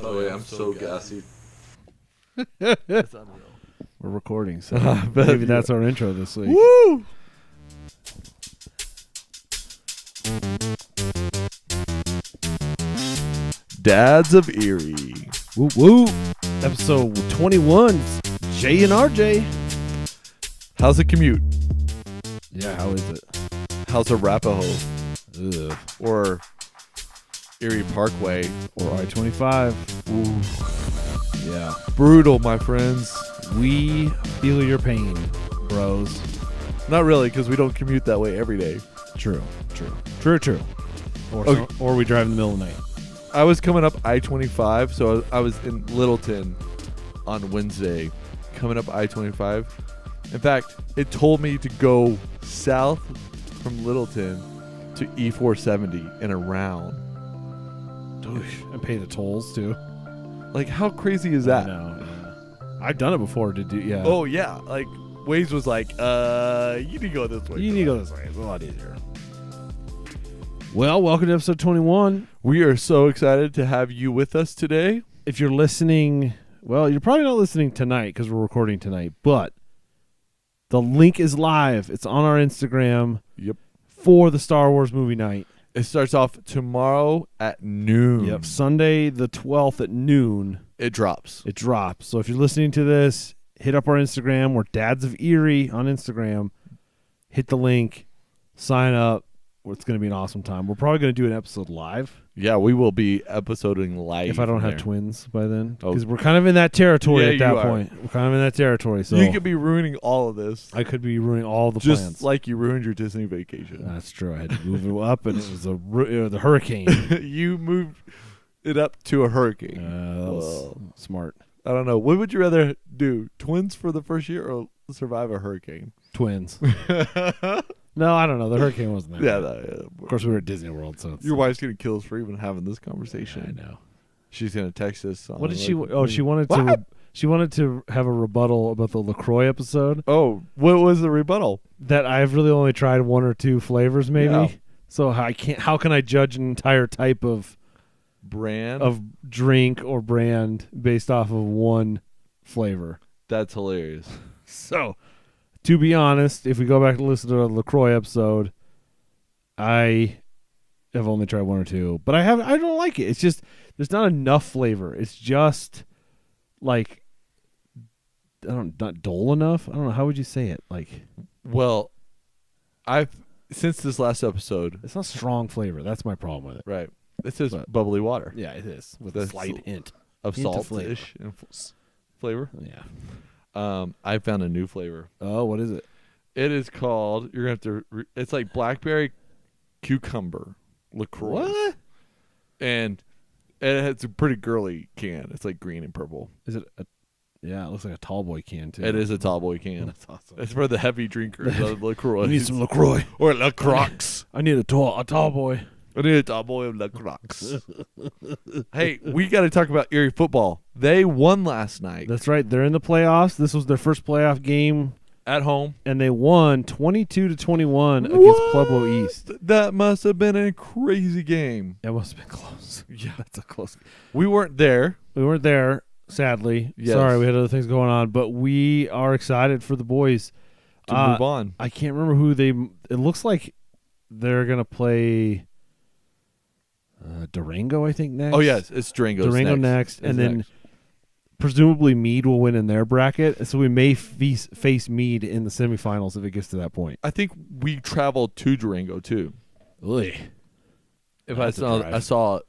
By the way, I'm so gassy. That's unreal. We're recording, so maybe that's our intro this week. Woo! Dads of Erie. Woo woo! Episode 21. Jay and RJ. How's the commute? Yeah, how is it? How's Arapahoe Ugh. or Erie Parkway? Or I-25. Ooh, Yeah. brutal, my friends. We feel your pain, bros. Not really, because we don't commute that way every day. True. Or, Okay. or we drive in the middle of the night. I was coming up I-25, so I was in Littleton on Wednesday, coming up I-25. In fact, it told me to go south from Littleton to E470 and around. And pay the tolls, too. Like, how crazy is I that? know. Yeah. I've done it before to do, yeah. Oh, yeah. Like, Waze was like, you need to go this way. You need to go this way. It's a lot easier. Well, welcome to episode 21. We are so excited to have you with us today. If you're listening, well, you're probably not listening tonight because we're recording tonight, but the link is live. It's on our Instagram. Yep. For the Star Wars movie night. It starts off tomorrow at noon. Yep. Sunday the 12th at noon. It drops. It drops. So if you're listening to this, hit up our Instagram. We're Dads of Erie on Instagram. Hit the link. Sign up. It's going to be an awesome time. We're probably going to do an episode live. Yeah, we will be episoding live. If I don't have there. twins by then. Oh. Because we're kind of in that territory Yeah, at that you are. point. We're kind of in that territory. So You could be ruining all of this. I could be ruining all the Just plans. like you ruined your Disney vacation. That's true. I had to move it up, and it was the hurricane. You moved it up to a hurricane. That was Whoa. smart. I don't know. What would you rather do? Twins for the first year or survive a hurricane? Twins. No, I don't know. The hurricane wasn't there. Yeah. Of course, we were at Disney World, so it's, Your wife's going to kill us for even having this conversation. I know. She's going to text us. What did she? Oh, she wanted to. She wanted to have a rebuttal about the Lacroix episode. Oh, what was the rebuttal? That I've really only tried one or two flavors, maybe. Yeah. So I can't. How can I judge an entire type of drink or brand based off of one flavor? That's hilarious. So, to be honest, if we go back and listen to the LaCroix episode, I have only tried one or two, but I don't like it. It's just there's not enough flavor. It's just like not dull enough. I don't know, how would you say it? Like, Well, since this last episode, it's not strong flavor. That's my problem with it. right? This is But- bubbly water Yeah, it is with That's a slight hint of hint of salt-ish and flavor. Yeah. I found a new flavor. Oh, what is it? It is called. You're gonna have to. It's like blackberry cucumber LaCroix. What? And it's a pretty girly can. It's like green and purple. Is it? Yeah, it looks like a tall boy can too. It is a tall boy can. That's awesome. It's for the heavy drinkers of LaCroix. I need some LaCroix. or LaCroix. I need a tall boy. I need a tall boy of LaCroix. Hey, we got to talk about Erie Football. They won last night That's right. They're in the playoffs. This was their first playoff game, at home. and they won 22-21 against Pueblo East. That must have been a crazy game. It must have been close. Yeah. That's a close game. We weren't there. We weren't there, sadly. Yes. Sorry, we had other things going on, but we are excited for the boys. To move on. I can't remember who they. It looks like they're gonna play Durango, I think, next. Oh, yes. It's Durango next, and then presumably Meade will win in their bracket, so we may face Meade in the semifinals if it gets to that point. I think we traveled to Durango, too. If I saw it.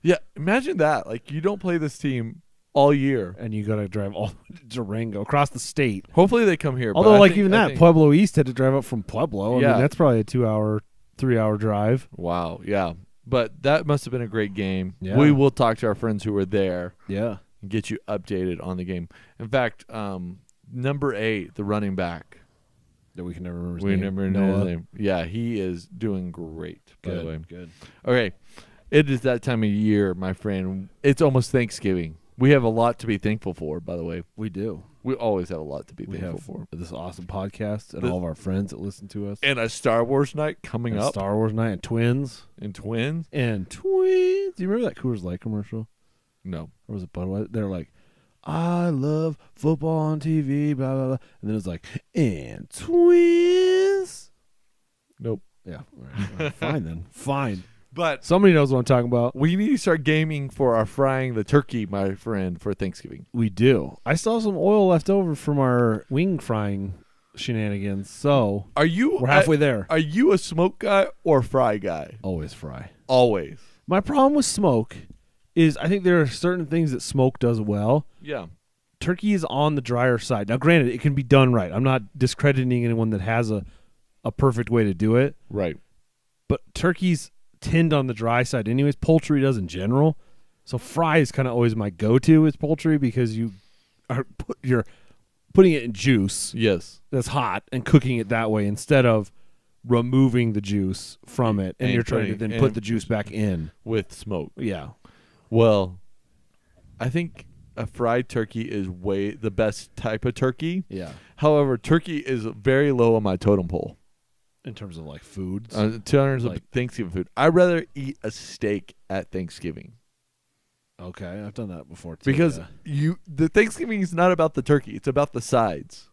Yeah, imagine that. Like, you don't play this team all year. and you got to drive all the way to Durango across the state. Hopefully they come here. but Although, I like think- even I that, think- Pueblo East had to drive up from Pueblo. I Yeah. mean, that's probably a 2-hour, 3-hour drive. Wow, yeah. But that must have been a great game. Yeah. We will talk to our friends who were there Yeah. and get you updated on the game. In fact, number 8, the running back. That we can never remember his We name. never know his Noah. name. Yeah, he is doing great, by the way. Good. Okay, it is that time of year, my friend. It's almost Thanksgiving. We have a lot to be thankful for, by the way. We do. We always have a lot to be We thankful have for. this awesome podcast and This- all of our friends that listen to us. And a Star Wars night coming And up. Star Wars night and twins. And twins. And twins. Do you remember that Coors Light commercial? No. Or was it Budweiser? They're like, I love football on TV, blah, blah, blah. And then it was like, and twins. Nope. Yeah. All right. Fine then. Fine. But Somebody knows what I'm talking about. we need to start gaming for our frying the turkey, my friend, for Thanksgiving. We do. I still have some oil left over from our wing frying shenanigans, so we're halfway there. Are you a smoke guy or fry guy? Always fry. Always. My problem with smoke is I think there are certain things that smoke does well. Yeah. Turkey is on the drier side. Now, granted, it can be done right. I'm not discrediting anyone that has a perfect way to do it. Right. But turkeys tend on the dry side anyways. Poultry does in general. So fry is kind of always my go-to with poultry because you're putting it in juice Yes. that's hot and cooking it that way instead of removing the juice from it and you're trying to then put the juice back in. With smoke. Yeah. Well, I think a fried turkey is the best type of turkey. Yeah. However, turkey is very low on my totem pole. In terms of like foods. In terms of Thanksgiving food. I'd rather eat a steak at Thanksgiving. Okay, I've done that before too. Because the Thanksgiving is not about the turkey. It's about the sides.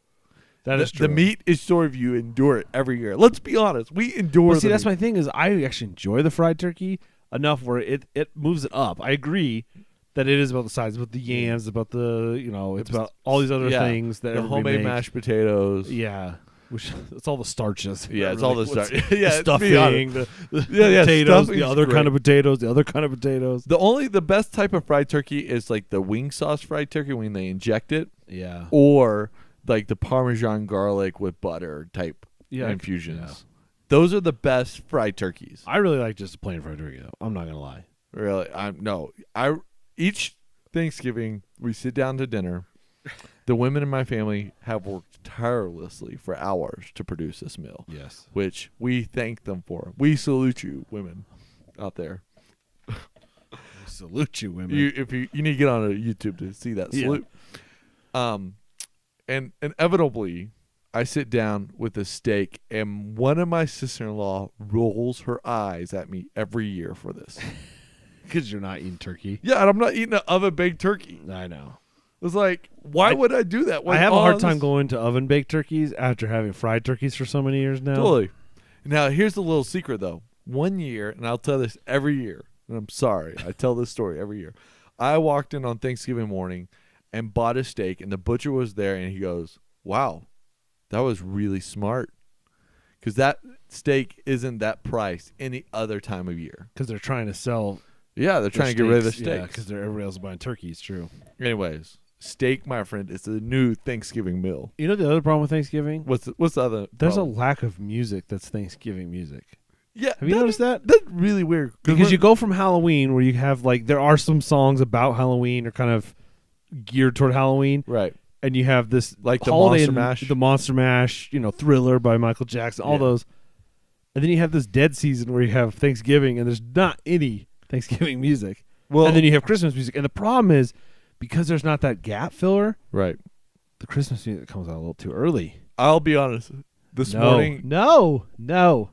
That is true. The meat is sort of you endure it every year. Let's be honest. We endure see, that's meat. my thing is I actually enjoy the fried turkey enough where it moves it up. I agree that it is about the sides, about the yams, about the, it's about all these other things that the homemade mashed potatoes. Yeah. Which it's all the starches. Yeah, it's all the starch. The stuffing, the potatoes, the other kind of potatoes, the other kind of potatoes. The best type of fried turkey is like the wing sauce fried turkey when they inject it. Yeah. Or like the Parmesan garlic with butter type infusions. Yeah. Those are the best fried turkeys. I really like just plain fried turkey though. I'm not gonna lie. Really, each Thanksgiving we sit down to dinner. The women in my family have worked tirelessly for hours to produce this meal. Yes. Which we thank them for. We salute you, women out there. We salute you, women. You need to get on YouTube to see that salute. And inevitably, I sit down with a steak, and one of my sister-in-law rolls her eyes at me every year for this. Because you're not eating turkey. Yeah, and I'm not eating an oven-baked turkey. I know. It's like, why would I do that? I have a hard time going to oven-baked turkeys after having fried turkeys for so many years now. Totally. Now, here's the little secret, though. One year, and I'll tell this every year, and I'm sorry, I tell this story every year. I walked in on Thanksgiving morning and bought a steak, and the butcher was there, and he goes, wow, that was really smart. Because that steak isn't that price any other time of year. Because they're trying to sell. Yeah, they're trying to get rid of the steaks. Yeah, because everybody else is buying turkeys, true. Anyways. Steak, my friend, is the new Thanksgiving meal. You know the other problem with Thanksgiving? What's the other There's problem? a lack of music that's Thanksgiving music. Yeah. Have you noticed that? That's really weird. Because you go from Halloween where you have there are some songs about Halloween or kind of geared toward Halloween. Right. And you have this like the holiday Monster Mash. The Monster Mash, Thriller by Michael Jackson, all those. And then you have this dead season where you have Thanksgiving and there's not any Thanksgiving music. Well, and then you have Christmas music. And the problem is, because there's not that gap filler, right? The Christmas music comes out a little too early. I'll be honest. This morning, no,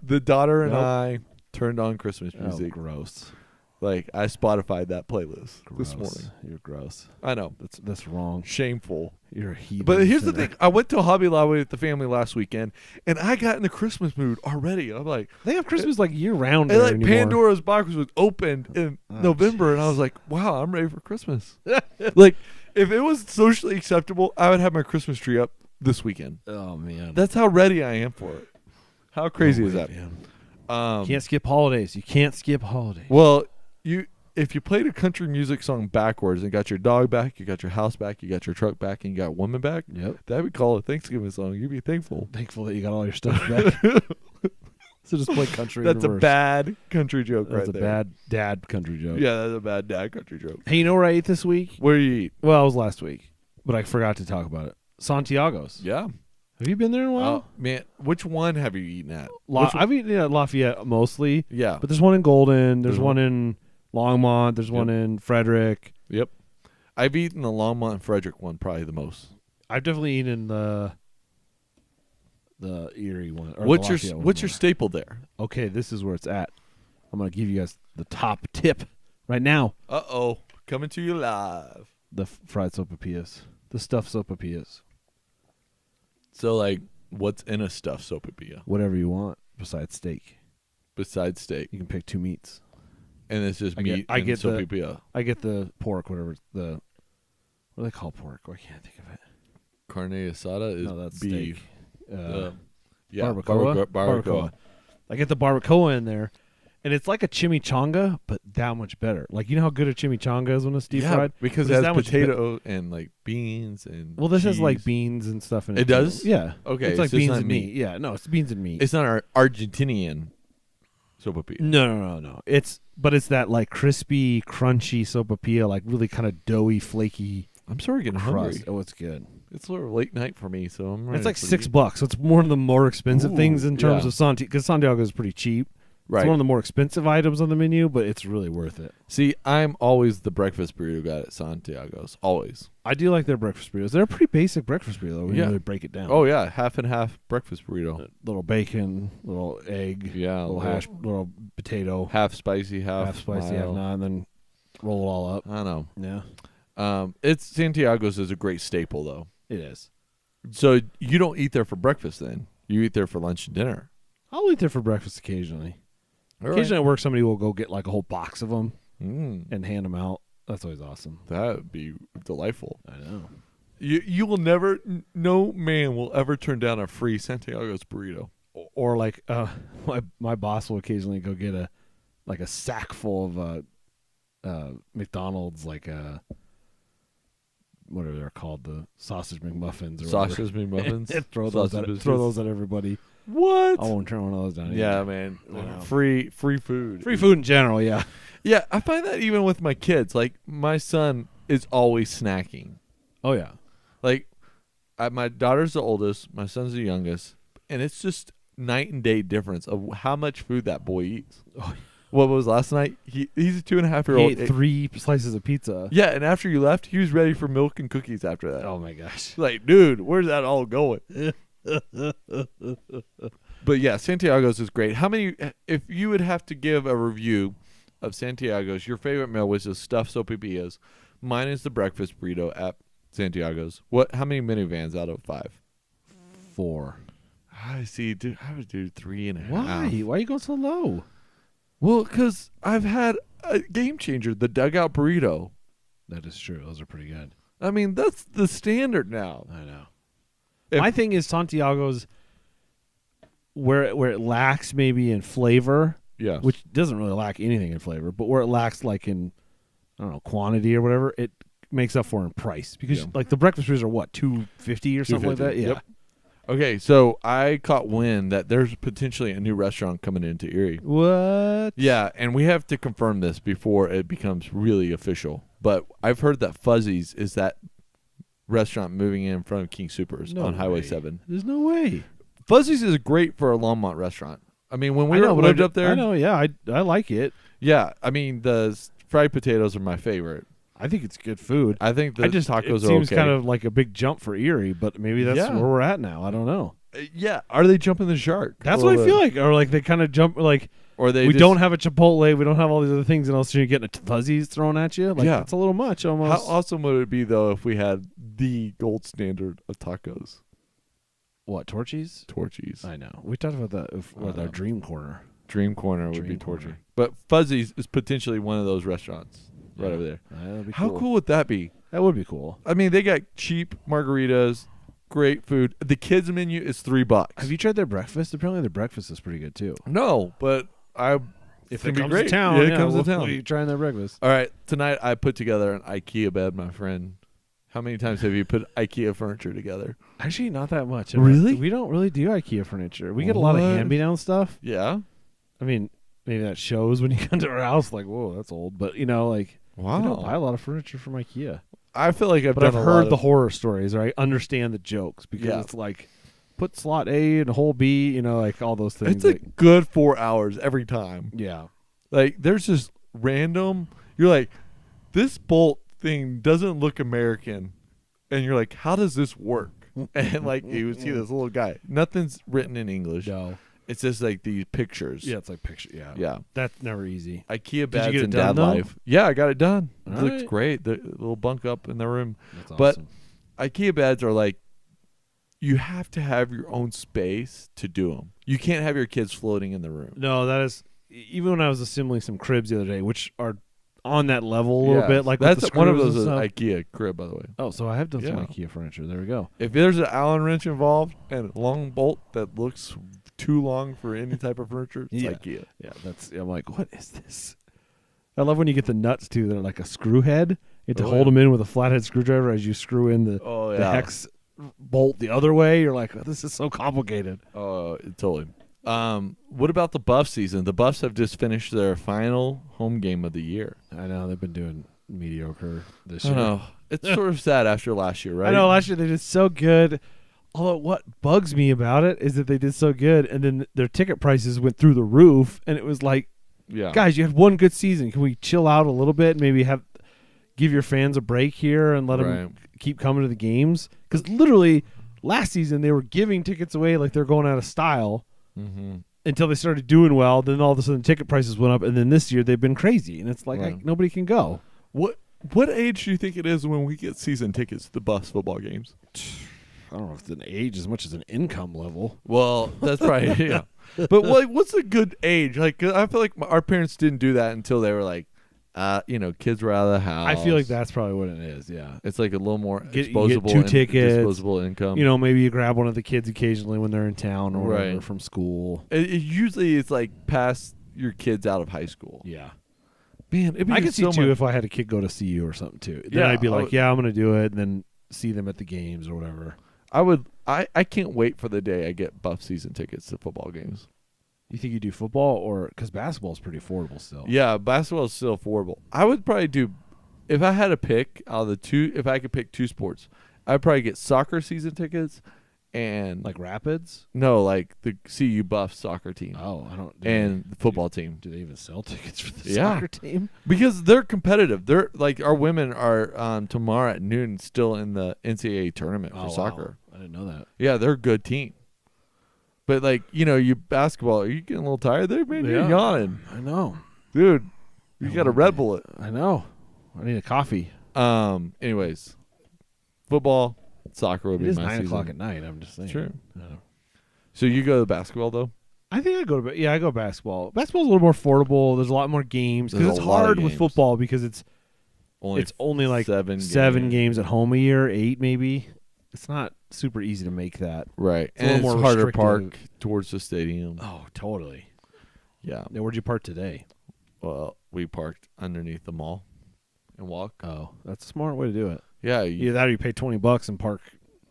the daughter and I turned on Christmas music. Oh, gross. Like I Spotify'd that playlist this morning. You're gross. I know that's wrong. Shameful. You're a heathen. But here's the thing: I went to Hobby Lobby with the family last weekend, and I got in the Christmas mood already. I'm like, they have Christmas year round. And anymore. Pandoras Box was opened in November, and I was like, wow, I'm ready for Christmas. Like, if it was socially acceptable, I would have my Christmas tree up this weekend. Oh man, that's how ready I am for it. How crazy is that? Man. You can't skip holidays. You can't skip holidays. Well, if you played a country music song backwards and got your dog back, you got your house back, you got your truck back, and you got woman back, that would call a Thanksgiving song. You'd be thankful. Thankful that you got all your stuff back. So just play country. That's a bad country joke right there. That's a bad dad country joke. Yeah, that's a bad dad country joke. Hey, you know where I ate this week? Where you eat? Well, it was last week, but I forgot to talk about it. Santiago's. Yeah. Have you been there in a while? Man, which one have you eaten at? I've eaten at Lafayette mostly. Yeah. But there's one in Golden. There's one in Longmont. There's one in Frederick. Yep. I've eaten the Longmont and Frederick one probably the most. I've definitely eaten the Erie one. Or what's your staple there? Okay, this is where it's at. I'm going to give you guys the top tip right now. Uh-oh. Coming to you live. The fried sopapillas. The stuffed sopapillas. So, like, what's in a stuffed sopapilla? Whatever you want besides steak. Besides steak. You can pick 2 meats. And it's just meat I and get the sopapilla. I get the pork, whatever. What do they call pork? Why can't I think of it? Carne asada is that's beef. steak. Yeah, Barbacoa. I get the barbacoa in there, and it's like a chimichanga, but that much better. Like, you know how good a chimichanga is when it's deep fried? because But it it's has that much potato and, like, beans and Well, this has like cheese. beans and stuff in it. It does? too. Yeah. Okay, It's like so it's beans not and meat. Yeah. No, it's beans and meat. It's not our Argentinian sopapilla. No. It's that like crispy, crunchy sopapilla, like really kind of doughy, flaky I'm sorry, getting crust. hungry. Oh, it's good. It's a little late night for me, so I'm ready It's like for $6. So it's one of the more expensive things in terms yeah. of Santiago, because Santiago is pretty cheap. Right. It's one of the more expensive items on the menu, but it's really worth it. See, I'm always the breakfast burrito guy at Santiago's. Always. I do like their breakfast burritos. They're a pretty basic breakfast burrito when you Yeah. really break it down. Oh, yeah. Half and half breakfast burrito. Little bacon, little egg, Yeah. little hash, little potato, Half spicy, half spicy, half mild. not, and then roll it all up. I don't Yeah, know. It's Santiago's is a great staple, though. it is. So you don't eat there for breakfast then? You eat there for lunch and dinner? I'll eat there for breakfast occasionally. All Occasionally at work, somebody will go get like a whole box of them right. and hand them out. That's always awesome. That would be delightful. I know. You will never, no man will ever turn down a free Santiago's burrito. Or like my boss will occasionally go get a sack full of McDonald's whatever they're called, the sausage McMuffins or Sausage McMuffins? and throw those at everybody. What? I won't turn one of those down. Yeah, either. man. I know. Free food. Free food in general, yeah. Yeah, I find that even with my kids. Like, my son is always snacking. Oh yeah. Like, my daughter's the oldest, my son's the youngest, and it's just night and day difference of how much food that boy eats. Oh, What was last night? He's a 2.5-year-old. he ate 3 slices of pizza. Yeah, and after you left, he was ready for milk and cookies after that. Oh my gosh. Like, dude, where's that all going? But yeah, Santiago's is great. How many? If you would have to give a review of Santiago's, your favorite meal was the stuffed sopapillas. Mine is the breakfast burrito at Santiago's. How many minivans out of 5? 4. I see. Dude, I would do 3.5. Why? Why are you going so low? Well, because I've had a game changer, the dugout burrito. That is true. Those are pretty good. I mean, that's the standard now. I know. If- My thing is Santiago's where it lacks maybe in flavor, Yeah. which doesn't really lack anything in flavor, but where it lacks like in, I don't know, quantity or whatever, it makes up for in price. Because Yeah. like the breakfast burritos are what, $2.50 or something like that? $2.50, Yeah. yep. Okay, so I caught wind that there's potentially a new restaurant coming into Erie. What? Yeah, and we have to confirm this before it becomes really official. But I've heard that Fuzzy's is that restaurant moving in front of King Supers No on Highway way. 7. There's no way. Fuzzy's is great for a Longmont restaurant. I mean, when we I know, but lived up there, I know, yeah, I like it. yeah, I mean, the fried potatoes are my favorite. I think it's good food. I think the I just tacos it are seems okay. kind of like a big jump for Erie, but maybe that's Yeah. where we're at now. I don't know. Yeah, are they jumping the shark? That's A what I little feel bit? like, or like they kind of jump like Or they we just, don't have a Chipotle, we don't have all these other things, and all of a sudden you're getting a Fuzzies thrown at you. Like Yeah. it's a little much How almost. awesome would it be though if we had the gold standard of tacos, What, Torchies? Torchies? I know. We talked about that with our Dream Corner. Dream Corner would be Dream Torchy, Corner. but Fuzzy's is potentially one of those restaurants right over there. That'd be How cool would that be? That would be cool. I mean, they got cheap margaritas, great food. The kids menu is $3. Have you tried their breakfast? Apparently their breakfast is pretty good too. No, but If it it comes great. to town, Yeah, it comes to we'll town. be trying their breakfast. All right, tonight I put together an IKEA bed, my friend. How many times have you put IKEA furniture together? Actually, not that much. Really? We don't really do IKEA furniture. We get a lot of What? hand-me-down stuff. Yeah. I mean, maybe that shows when you come to our house, like, whoa, that's old. But, you know, like, we don't buy a lot of furniture from IKEA. I feel like I've But done I've a lot heard of- the horror stories, or I understand the jokes, because Yeah. it's like, put slot A and hole B, you know, like all those things. It's a like, good 4 hours every time. yeah. Like, there's just random. You're like, this bolt thing doesn't look American. And you're like, how does this work? And, like, you see this little guy. Nothing's written in English. No. It's just like these pictures. Yeah, it's like picture. Yeah. Yeah. That's never easy. IKEA beds get it in done, dad though? life. Yeah, I got it done. It All looks right. great. The little bunk up in the room. That's But awesome. IKEA beds are like, you have to have your own space to do them. You can't have your kids floating in the room. No, that is even when I was assembling some cribs the other day, which are on that level a little Yeah. bit, like with That's the one of screws those and is stuff. IKEA crib, by the way. Oh, so I have done some Yeah. IKEA furniture. There we go. If there's an Allen wrench involved and a long bolt that looks too long for any type of furniture, it's Yeah. IKEA. Yeah, I'm like, what is this? I love when you get the nuts too. They're like a screw head. You have to hold them in with a flathead screwdriver as you screw in the hex bolt the other way. You're like, oh, this is so complicated. Oh, totally. What about the Buff season? The Buffs have just finished their final home game of the year. I know they've been doing mediocre this I year. know. It's sort of sad after last year, right? I know last year they did so good. Although what bugs me about it is that they did so good, and then their ticket prices went through the roof, and it was like, Yeah. guys, you had one good season. Can we chill out a little bit? And maybe give your fans a break here and let them keep coming to the games? Because literally last season they were giving tickets away like they're going out of style until they started doing well. Then all of a sudden ticket prices went up, and then this year they've been crazy, and it's like nobody can go. What age do you think it is when we get season tickets to the Buffs football games? I don't know if it's an age as much as an income level. Well, that's probably yeah. But what's a good age? Like, 'cause I feel like our parents didn't do that until they were like, kids were out of the house. I feel like that's probably what it is. Yeah, it's like a little more you disposable, get 2 tickets, disposable income. Maybe you grab one of the kids occasionally when they're in town or whatever from school. It usually it's like past your kids out of high school. Yeah, man, I could see too if I had a kid go to CU or something too. Then I'd be like, I'm gonna do it, and then see them at the games or whatever. I can't wait for the day I get Buff season tickets to football games. You think you do football or because basketball is pretty affordable still? Yeah, basketball is still affordable. I would probably do if I had to pick out of the two. If I could pick two sports, I'd probably get soccer season tickets and like Rapids. No, like the CU Buff soccer team. Oh, I don't. And the football team. Do they even sell tickets for the soccer team? Because they're competitive. They're like our women are tomorrow at noon still in the NCAA tournament for soccer. Wow. I didn't know that. Yeah, they're a good team. But like you basketball, are you getting a little tired there, man? Yeah. You're yawning. I know, dude. You got a Red Bull. I know. I need a coffee. Anyways, football, soccer would be my 9 season. o'clock at night. I'm just saying. Sure. So you go to basketball though? I think I go to I go basketball. Basketball's a little more affordable. There's a lot more games because There's it's a lot of hard with games. football because it's only like 7 games at home a year, 8 maybe. It's not super easy to make that. Right. It's a little and more it's harder to restrictive. park towards the stadium. Oh, totally. Yeah. Now, where'd you park today? Well, we parked underneath the mall and walk. Oh, that's a smart way to do it. Yeah. Either that or you pay $20 and park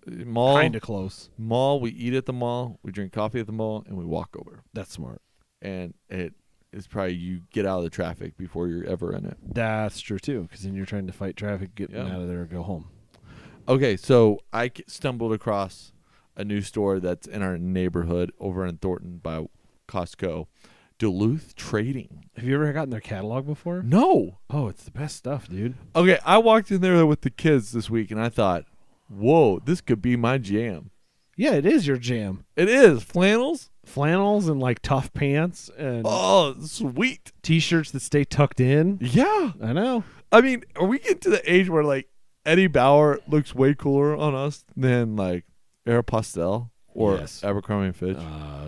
mall kind of close. Mall, we eat at the mall, we drink coffee at the mall, and we walk over. That's smart. And it is probably you get out of the traffic before you're ever in it. That's true, too, because then you're trying to fight traffic, getting out of there and go home. Okay, so I stumbled across a new store that's in our neighborhood over in Thornton by Costco, Duluth Trading. Have you ever gotten their catalog before? No. Oh, it's the best stuff, dude. Okay, I walked in there with the kids this week, and I thought, whoa, this could be my jam. Yeah, it is your jam. It is. Flannels and like tough pants and oh, sweet. T-shirts that stay tucked in. Yeah. I know. I mean, are we getting to the age where like Eddie Bauer looks way cooler on us than like Aeropostale or Abercrombie and Fitch?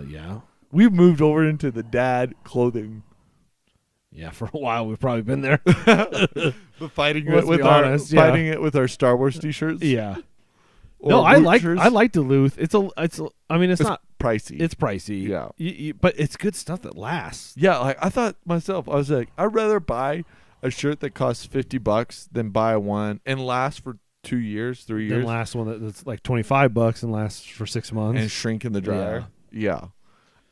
Yeah. We've moved over into the dad clothing. Yeah, for a while we've probably been there. But fighting it with our Star Wars T-shirts. Yeah. Or no, I Rooters. like Duluth. It's not pricey. It's pricey. Yeah. But it's good stuff that lasts. Yeah, like I thought myself, I was like, I'd rather buy a shirt that costs $50 than buy one and last for 2 years, 3 years. Then last one that's like $25 and lasts for 6 months and shrink in the dryer. Yeah.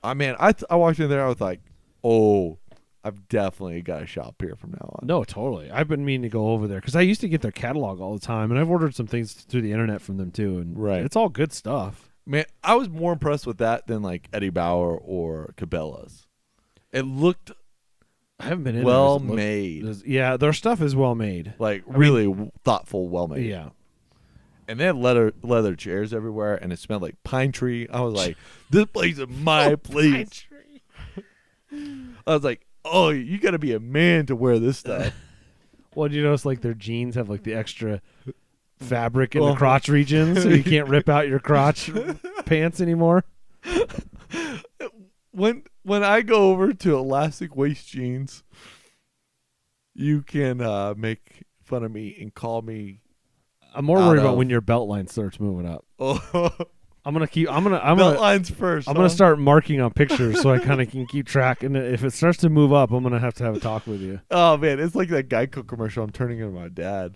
I mean, I walked in there, I was like, oh, I've definitely got to shop here from now on. No, totally. I've been meaning to go over there because I used to get their catalog all the time, and I've ordered some things through the internet from them too. And it's all good stuff. Man, I was more impressed with that than like Eddie Bauer or Cabela's. It looked I haven't been in well made. Yeah, their stuff is well made. Like really thoughtful, well made. Yeah. And they had leather chairs everywhere, and it smelled like pine tree. I was like, this place is my place. I was like, oh, you got to be a man to wear this stuff. Well, do you notice like their jeans have like the extra fabric in the crotch region, so you can't rip out your crotch pants anymore? When I go over to elastic waist jeans, you can make fun of me and call me. I'm more worried about when your belt line starts moving up. Oh. I'm gonna belt lines first. I'm gonna start marking on pictures so I kind of can keep track. And if it starts to move up, I'm gonna have to have a talk with you. Oh man, it's like that Geico commercial. I'm turning into my dad.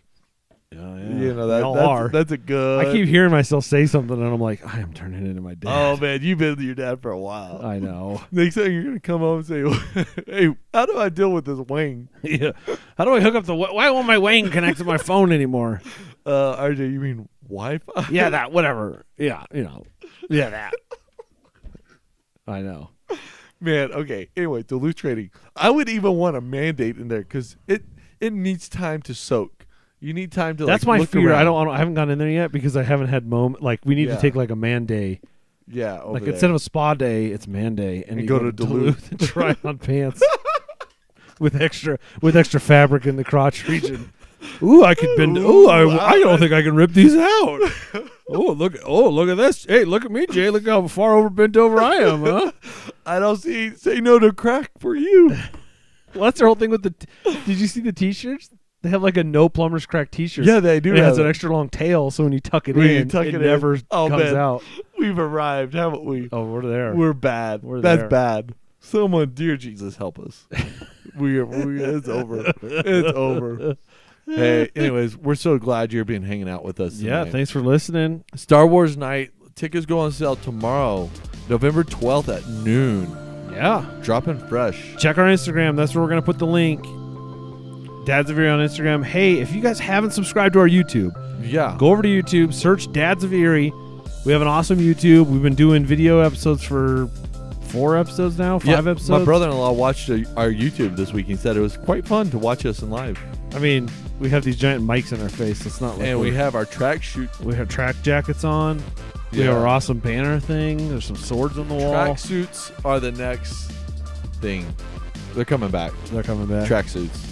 Yeah. You know that's a good. I keep hearing myself say something, and I'm like, I am turning into my dad. Oh man, you've been with your dad for a while. I know. Next thing you're gonna come home and say, "Hey, how do I deal with this wing? Yeah. How do I hook up why won't my wing connect to my phone anymore? RJ, you mean Wi-Fi? Yeah, that whatever. Yeah, yeah, that. I know. Man, okay. Anyway, Duluth Trading. I would even want a mandate in there because it needs time to soak. You need time to. That's like, my look fear. around. I haven't gone in there yet because I haven't had moment. Like we need to take like a man day. Yeah, like there. instead of a spa day, it's man day, and you go to Duluth and try on pants with extra fabric in the crotch region. Ooh, I could bend. Ooh, I don't think I can rip these out. Look at this. Hey, look at me, Jay. Look how far over bent over I am, huh? I don't say no to crack for you. Well, that's their whole thing with the. Did you see the T-shirts? They have like a no plumber's crack T-shirt. Yeah, they do. It has an extra long tail, so when you tuck it in, it never comes out. We've arrived, haven't we? Oh, we're there. We're bad. That's bad. Someone, dear Jesus, help us. It's over. It's over. Hey, anyways, we're so glad you're being hanging out with us tonight. Yeah, thanks for listening. Star Wars Night tickets go on sale tomorrow, November 12th at noon. Yeah. Dropping fresh. Check our Instagram. That's where we're going to put the link. Dads of Erie on Instagram. Hey, if you guys haven't subscribed to our YouTube, go over to YouTube, search Dads of Erie. We have an awesome YouTube. We've been doing video episodes for 4 episodes now, 5 episodes. My brother-in-law watched our YouTube this week. He said it was quite fun to watch us in live. I mean, we have these giant mics in our face. It's not like and we have our track shoot. We have track jackets on. We have our awesome banner thing. There's some swords on the wall. Track suits are the next thing. They're coming back. Track suits.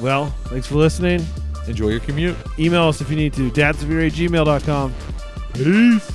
Well, thanks for listening. Enjoy your commute. Email us if you need to. dadsoferie@gmail.com. Peace.